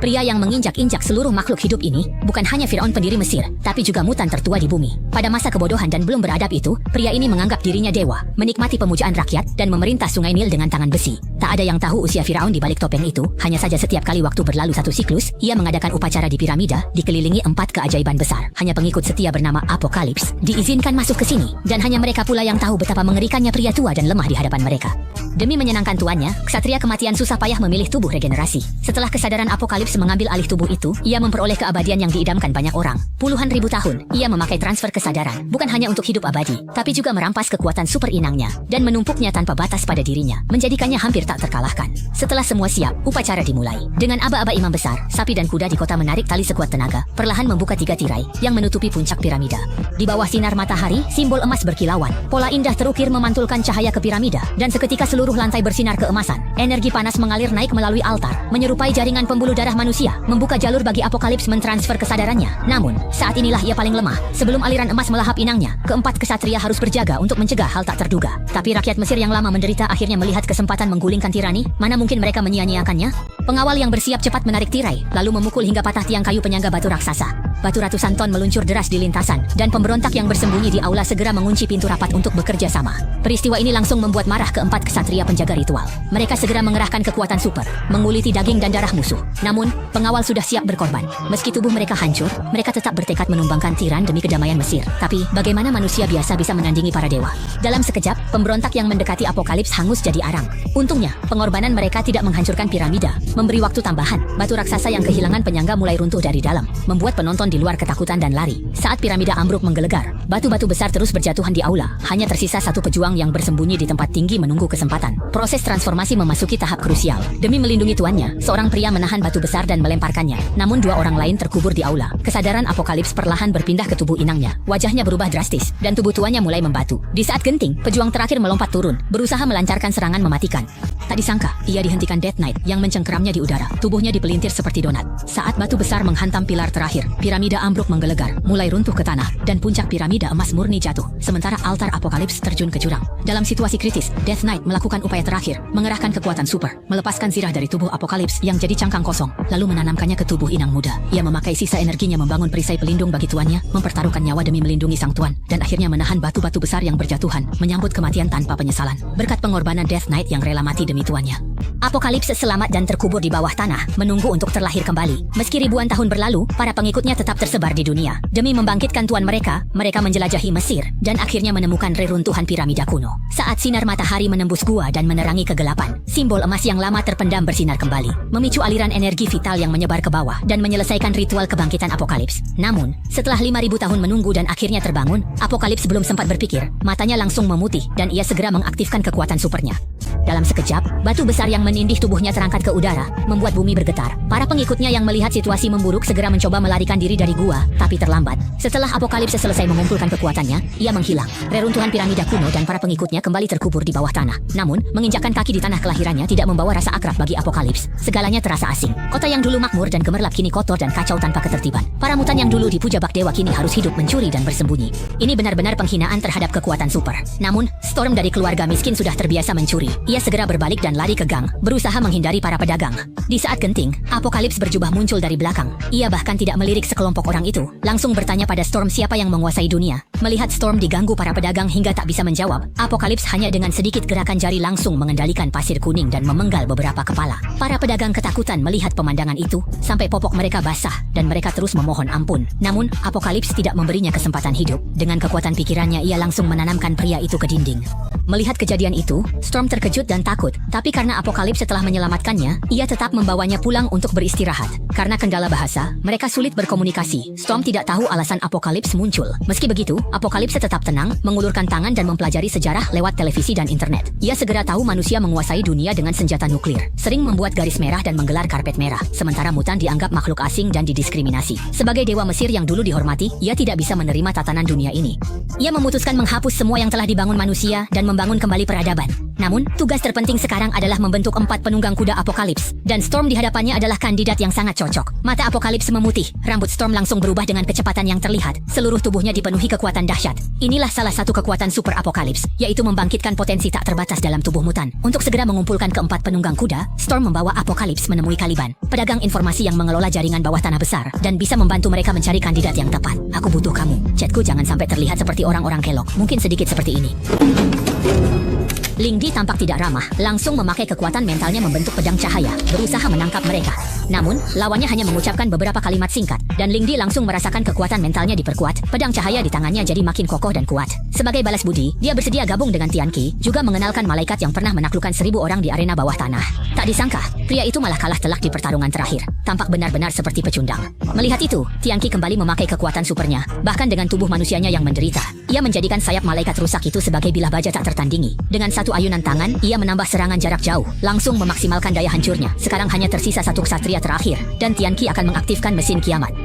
Pria yang menginjak-injak seluruh makhluk hidup ini bukan hanya Firaun pendiri Mesir, tapi juga mutan tertua di bumi. Pada masa kebodohan dan belum beradab itu, pria ini menganggap dirinya dewa, menikmati pemujaan rakyat, dan memerintah sungai Nil dengan tangan besi. Tak ada yang tahu usia Firaun di balik topeng itu, hanya saja setiap kali waktu berlalu satu siklus, ia mengadakan upacara di piramida, dikelilingi 4 keajaiban besar. Hanya pengikut setia bernama Apokalips diizinkan masuk ke sini, dan hanya mereka pula yang tahu betapa mengerikannya pria tua dan lemah di hadapan mereka. Demi menyenangkan tuannya, ksatria kematian susah payah memilih tubuh regenerasi. Setelah kesadaran Apokalips mengambil alih tubuh itu, ia memperoleh keabadian yang diidamkan banyak orang. Puluhan ribu tahun, ia memakai transfer kesadaran, bukan hanya untuk hidup abadi, tapi juga merampas kekuatan super inangnya, dan menumpuknya tanpa batas pada dirinya, menjadikannya hampir tak terkalahkan. Setelah semua siap, upacara dimulai. Dengan aba-aba imam besar, sapi dan kuda di kota menarik tali sekuat tenaga, perlahan membuka 3 tirai, yang menutupi puncak piramida. Di bawah sinar matahari, simbol emas berkilauan. Pola indah terukir memantulkan cahaya ke piramida, dan seketika seluruh lantai bersinar keemasan. Energi panas mengalir naik melalui altar, menyerupai jaringan pembuluh darah manusia, membuka jalur bagi Apokalips mentransfer kesadarannya. Namun, saat inilah ia paling lemah. Sebelum aliran emas melahap inangnya, keempat kesatria harus berjaga untuk mencegah hal tak terduga. Tapi rakyat Mesir yang lama menderita akhirnya melihat kesempatan menggulingkan tirani. Mana mungkin mereka menyia-nyiakannya? Pengawal yang bersiap cepat menarik tirai, lalu memukul hingga patah tiang kayu penyangga batu raksasa. Batu ratusan ton meluncur deras di lintasan, dan pemberontak yang bersembunyi di aula segera mengunci pintu rapat untuk bekerja sama. Peristiwa ini langsung membuat marah keempat kesatria penjaga ritual. Mereka segera mengerahkan kekuatan super, menguliti daging dan darah musuh. Namun, pengawal sudah siap berkorban. Meski tubuh mereka hancur, mereka tetap bertekad menumbangkan tiran demi kedamaian Mesir. Tapi, bagaimana manusia biasa bisa menandingi para dewa? Dalam sekejap, pemberontak yang mendekati Apokalips hangus jadi arang. Untungnya, pengorbanan mereka tidak menghancurkan piramida, memberi waktu tambahan. Batu raksasa yang kehilangan penyangga mulai runtuh dari dalam, membuat penonton di luar ketakutan dan lari. Saat piramida ambruk menggelegar, batu-batu besar terus berjatuhan di aula. Hanya tersisa satu pejuang yang bersembunyi di tempat tinggi menunggu kesempatan. Proses transformasi memasuki tahap krusial. Demi melindungi tuannya, seorang pria menahan batu besar dan melemparkannya. Namun 2 orang lain terkubur di aula. Kesadaran Apokalips perlahan berpindah ke tubuh inangnya. Wajahnya berubah drastis, dan tubuh tuannya mulai membatu. Di saat genting, pejuang terakhir melompat turun, berusaha melancarkan serangan mematikan. Tak disangka, ia dihentikan Death Knight yang mencengkeramnya di udara. Tubuhnya dipelintir seperti donat. Saat batu besar menghantam pilar terakhir, piramida ambruk menggelegar, mulai runtuh ke tanah, dan puncak piramida emas murni jatuh. Sementara altar Apokalips terjun ke jurang. Dalam situasi kritis, Death Knight melakukan upaya terakhir, mengerahkan kekuatan super, melepaskan zirah dari tubuh Apokalips yang jadi cangkang kosong, lalu menanamkannya ke tubuh inang muda. Ia memakai sisa energinya membangun perisai pelindung bagi tuannya, mempertaruhkan nyawa demi melindungi sang tuan, dan akhirnya menahan batu-batu besar yang berjatuhan, menyambut kematian tanpa penyesalan. Berkat pengorbanan Death Knight yang rela mati demi tuannya, Apokalips selamat dan terkubur di bawah tanah, menunggu untuk terlahir kembali. Meski ribuan tahun berlalu, para pengikutnya tetap tersebar di dunia. Demi membangkitkan tuan mereka, mereka menjelajahi Mesir, dan akhirnya menemukan reruntuhan piramida kuno. Saat sinar matahari menembus gua dan menerangi kegelapan, simbol emas yang lama terpendam bersinar kembali, memicu aliran energi vital yang menyebar ke bawah, dan menyelesaikan ritual kebangkitan Apokalips. Namun, setelah 5.000 tahun menunggu dan akhirnya terbangun, Apokalips belum sempat berpikir, matanya langsung memutih, dan ia segera mengaktifkan kekuatan supernya. Dalam sekejap, batu besar yang menindih tubuhnya terangkat ke udara, membuat bumi bergetar. Para pengikutnya yang melihat situasi memburuk segera mencoba melarikan diri dari gua, tapi terlambat. Setelah Apokalips selesai mengumpulkan kekuatannya, ia menghilang. Reruntuhan piramida kuno dan para pengikutnya kembali terkubur di bawah tanah. Namun, menginjakkan kaki di tanah kelahirannya tidak membawa rasa akrab bagi Apokalips. Segalanya terasa asing. Kota yang dulu makmur dan gemerlap kini kotor dan kacau tanpa ketertiban. Para mutan yang dulu dipuja bak dewa kini harus hidup mencuri dan bersembunyi. Ini benar-benar penghinaan terhadap kekuatan super. Namun, Storm dari keluarga miskin sudah terbiasa mencuri. Ia segera berbalik dan lari ke gang, berusaha menghindari para pedagang. Di saat genting, Apokalips berjubah muncul dari belakang. Ia bahkan tidak melirik sekelompok orang itu, langsung bertanya pada Storm siapa yang menguasai dunia. Melihat Storm diganggu para pedagang hingga tak bisa menjawab, Apokalips hanya dengan sedikit gerakan jari langsung mengendalikan pasir kuning dan memenggal beberapa kepala. Para pedagang ketakutan melihat pemandangan itu, sampai popok mereka basah, dan mereka terus memohon ampun. Namun, Apokalips tidak memberinya kesempatan hidup. Dengan kekuatan pikirannya, ia langsung menanamkan pria itu ke dinding. Melihat kejadian itu, Storm terkejut dan takut, tapi karena Apokalips setelah menyelamatkannya, ia tetap membawanya pulang untuk beristirahat. Karena kendala bahasa, mereka sulit berkomunikasi. Storm tidak tahu alasan Apokalips muncul. Meski begitu, Apokalips tetap tenang, mengulurkan tangan dan mempelajari sejarah lewat televisi dan internet. Ia segera tahu manusia menguasai dunia dengan senjata nuklir, sering membuat garis merah dan menggelar karpet merah, sementara mutan dianggap makhluk asing dan didiskriminasi. Sebagai dewa Mesir yang dulu dihormati, ia tidak bisa menerima tatanan dunia ini. Ia memutuskan menghapus semua yang telah dibangun manusia dan membangun kembali peradaban. Namun, tugas terpenting sekarang adalah membentuk 4 penunggang kuda Apokalips. Dan Storm di hadapannya adalah kandidat yang sangat cocok. Mata Apokalips memutih, rambut Storm langsung berubah dengan kecepatan yang terlihat. Seluruh tubuhnya dipenuhi kekuatan dahsyat. Inilah salah satu kekuatan super Apokalips, yaitu membangkitkan potensi tak terbatas dalam tubuh mutan. Untuk segera mengumpulkan keempat penunggang kuda, Storm membawa Apokalips menemui Caliban, pedagang informasi yang mengelola jaringan bawah tanah besar, dan bisa membantu mereka mencari kandidat yang tepat. Aku butuh kamu. Chatku jangan sampai terlihat seperti orang-orang kelok. Mungkin sedikit seperti ini. Ling Di tampak tidak ramah, langsung memakai kekuatan mentalnya membentuk pedang cahaya, berusaha menangkap mereka. Namun, lawannya hanya mengucapkan beberapa kalimat singkat, dan Ling Di langsung merasakan kekuatan mentalnya diperkuat, pedang cahaya di tangannya jadi makin kokoh dan kuat. Sebagai balas budi, dia bersedia gabung dengan Tian Qi, juga mengenalkan malaikat yang pernah menaklukkan 1000 orang di arena bawah tanah. Tak disangka, pria itu malah kalah telak di pertarungan terakhir, tampak benar-benar seperti pecundang. Melihat itu, Tian Qi kembali memakai kekuatan supernya, bahkan dengan tubuh manusianya yang menderita. Ia menjadikan sayap malaikat rusak itu sebagai bilah baja tak tertandingi. Dengan satu ayunan tangan, ia menambah serangan jarak jauh, langsung memaksimalkan daya hancurnya. Sekarang hanya tersisa satu ksatria terakhir, dan Tian Qi akan mengaktifkan mesin kiamat.